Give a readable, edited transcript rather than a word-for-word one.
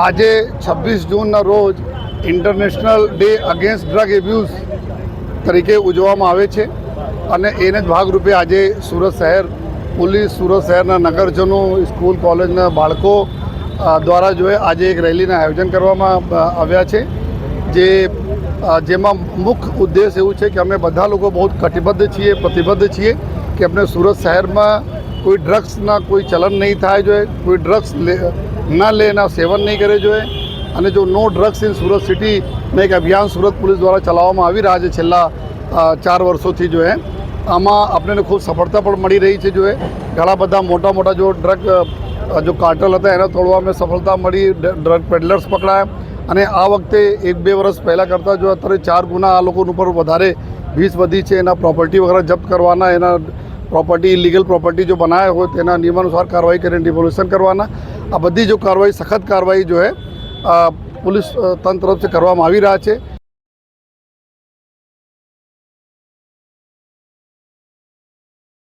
આજે 26 જૂનના રોજ international day against drug abuse તરીકે ઉજવવામાં આવે છે અને એને જ ભાગરૂપે આજે સુરત શહેર પોલીસ, સુરત શહેરના નગરજનો, સ્કૂલ કોલેજના બાળકો દ્વારા આજે એક રેલીના આયોજન કરવામાં આવ્યા છે, જેમાં મુખ્ય ઉદ્દેશ એવું છે કે અમે બધા લોકો બહુ કટિબદ્ધ છીએ, પ્રતિબદ્ધ છીએ કે આપણે સુરત શહેરમાં કોઈ ડ્રગ્સના કોઈ ચલન નહીં થાય જોઈએ, કોઈ ડ્રગ્સ ના લે, એના સેવન નહીં કરે જોઈએ અને જો નો ડ્રગ્સ ઇન સુરત સિટીનું એક અભિયાન સુરત પોલીસ દ્વારા ચલાવવામાં આવી રહ્યા છે છેલ્લા 4 વર્ષોથી આમાં આપણને ખૂબ સફળતા પણ મળી રહી છે. ઘણા બધા મોટા મોટા ડ્રગ કાર્ટલ હતા એને તોડવામાં સફળતા મળી, ડ્રગ પેડલર્સ પકડાયા અને આ વખતે 1-2 વર્ષ પહેલાં કરતાં અત્યારે 4 ગુના આ લોકો ઉપર વધારે 20 વધી છે. એના પ્રોપર્ટી વગેરે જપ્ત કરવાના, એના પ્રોપર્ટી ઇલીગલ પ્રોપર્ટી જો બનાવ્યા હોય તેના નિયમાનુસાર કાર્યવાહી કરીને ડિમોલિશન કરવાના, આ બધી કાર્યવાહી સખત કાર્યવાહી પોલીસ તંત્ર તરફથી કરવામાં આવી રહ્યા છે.